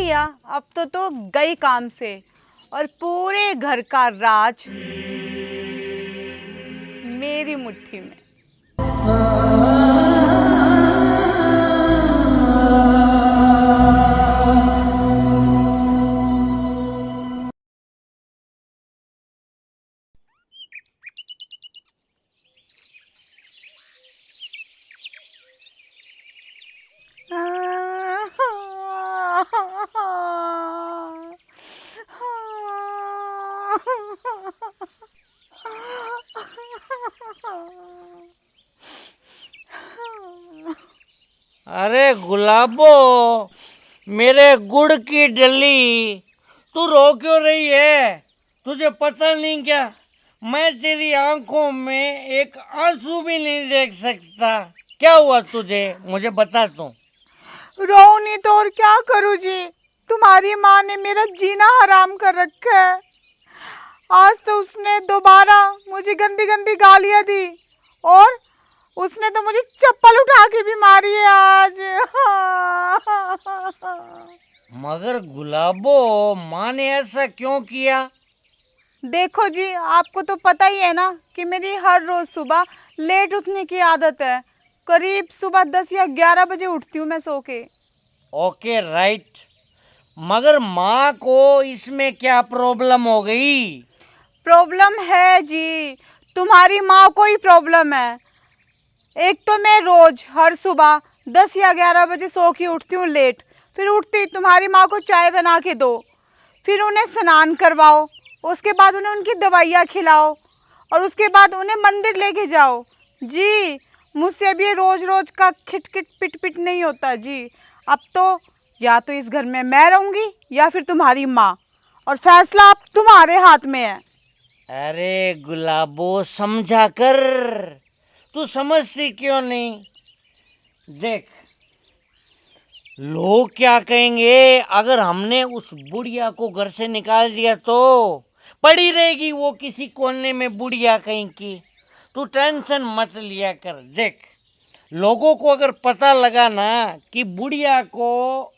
या अब तो गई काम से और पूरे घर का राज मेरी मुट्ठी में। अरे गुलाबो, मेरे गुड़ की डली, तू रो क्यों रही है? तुझे पता नहीं क्या, मैं तेरी आंखों में एक आंसू भी नहीं देख सकता। क्या हुआ तुझे, मुझे बता तू। रो नहीं तो और क्या करूँ जी, तुम्हारी माँ ने मेरा जीना हराम कर रखा है। आज तो उसने दोबारा मुझे गंदी गंदी गालियाँ दी और उसने तो मुझे चप्पल उठा के भी मारी है आज। मगर गुलाबो, माँ ने ऐसा क्यों किया? देखो जी, आपको तो पता ही है ना कि मेरी हर रोज सुबह लेट उठने की आदत है। करीब सुबह 10 या 11 बजे उठती हूँ मैं सो के। ओके राइट, मगर माँ को इसमें क्या प्रॉब्लम हो गई? प्रॉब्लम है जी, तुम्हारी माँ को ही प्रॉब्लम है। एक तो मैं रोज हर सुबह 10 या 11 बजे सो के उठती हूँ लेट। फिर उठती तुम्हारी माँ को चाय बना के दो, फिर उन्हें स्नान करवाओ, उसके बाद उन्हें उनकी दवाइयाँ खिलाओ और उसके बाद उन्हें मंदिर लेके जाओ। जी, मुझसे अब ये रोज रोज का खिट खिट पिट पिट नहीं होता जी। अब तो या तो इस घर में मैं रहूँगी या फिर तुम्हारी माँ, और फैसला अब तुम्हारे हाथ में है। अरे गुलाबो, समझा कर, तू समझती क्यों नहीं? देख, लोग क्या कहेंगे अगर हमने उस बुढ़िया को घर से निकाल दिया तो? पड़ी रहेगी वो किसी कोने में बुढ़िया कहीं की। तू टेंशन मत लिया कर। देख, लोगों को अगर पता लगा ना कि बुढ़िया को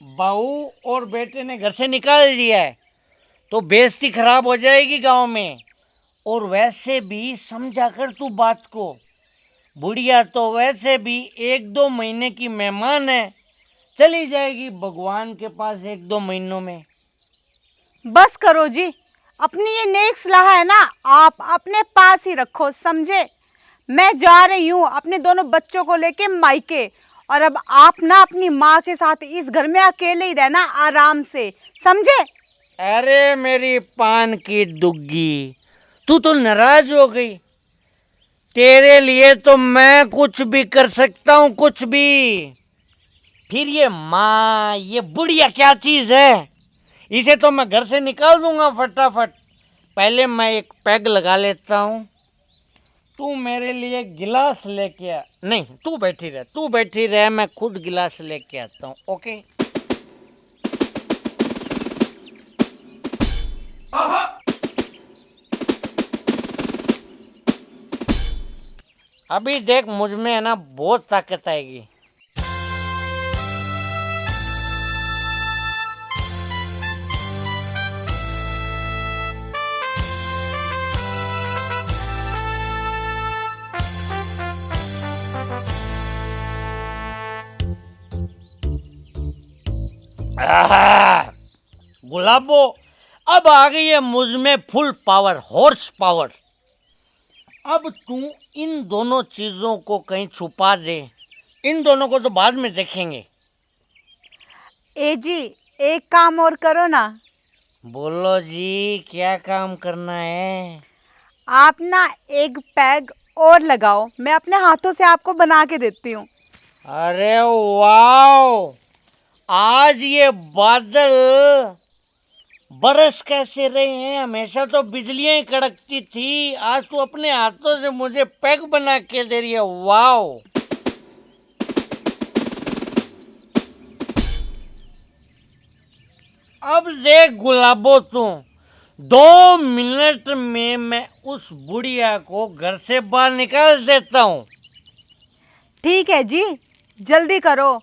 बहू और बेटे ने घर से निकाल दिया है तो बेइज्जती खराब हो जाएगी गांव में। और वैसे भी समझा कर तू बात को, बुढ़िया तो वैसे भी 1-2 महीने की मेहमान है, चली जाएगी भगवान के पास 1-2 महीनों में। बस करो जी, अपनी ये नेक सलाह है ना आप अपने पास ही रखो, समझे? मैं जा रही हूँ अपने दोनों बच्चों को लेके मायके, और अब आप ना अपनी माँ के साथ इस घर में अकेले ही रहना आराम से, समझे? अरे मेरी पान की दुग्गी, तू तो नाराज हो गई। तेरे लिए तो मैं कुछ भी कर सकता हूँ, कुछ भी। फिर ये माँ, ये बुढ़िया क्या चीज है? इसे तो मैं घर से निकाल दूंगा फटाफट। पहले मैं एक पैग लगा लेता हूँ। तू मेरे लिए गिलास लेके आ। नहीं, तू बैठी रह, तू बैठी रह, मैं खुद गिलास लेके आता हूँ। ओके? अभी देख, मुझ में है ना बहुत ताकत आएगी। गुलाबो, अब आ गई है मुझ में फुल पावर, हॉर्स पावर। अब तू इन दोनों चीजों को कहीं छुपा दे, इन दोनों को तो बाद में देखेंगे। ए जी, एक काम और करो ना। बोलो जी, क्या काम करना है? आप ना एक पैग और लगाओ, मैं अपने हाथों से आपको बना के देती हूँ। अरे वाओ, आज ये बादल बरस कैसे रहे हैं? हमेशा तो बिजलियां ही कड़कती थी, आज तू अपने हाथों से मुझे पैग बना के दे रही है। वाओ, अब देख गुलाबो, तू 2 मिनट में मैं उस बुढ़िया को घर से बाहर निकाल देता हूँ। ठीक है जी, जल्दी करो।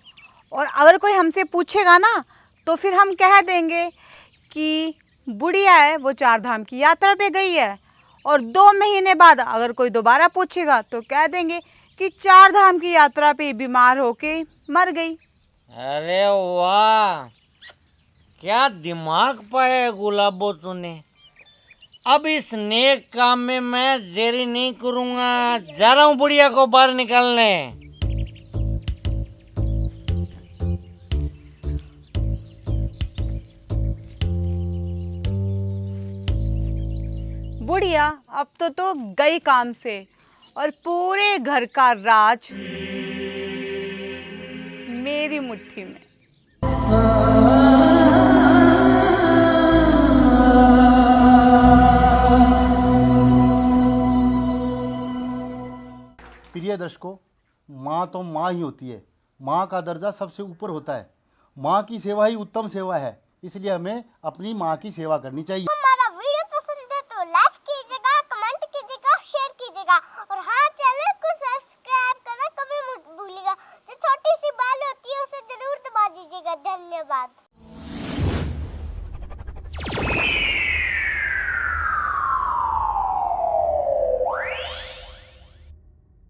और अगर कोई हमसे पूछेगा ना तो फिर हम कह देंगे कि बुढ़िया है वो 4 धाम की यात्रा पे गई है, और 2 महीने बाद अगर कोई दोबारा पूछेगा तो कह देंगे कि 4 धाम की यात्रा पे बीमार होके मर गई। अरे वाह, क्या दिमाग पाया है गुलाबो तूने। अब इस नेक काम में मैं देरी नहीं करूंगा, जा रहा हूँ बुढ़िया को बाहर निकालने। बुढ़िया अब तो गई काम से, और पूरे घर का राज मेरी मुट्ठी में। प्रिय दर्शकों, माँ तो माँ ही होती है। माँ का दर्जा सबसे ऊपर होता है। माँ की सेवा ही उत्तम सेवा है, इसलिए हमें अपनी माँ की सेवा करनी चाहिए।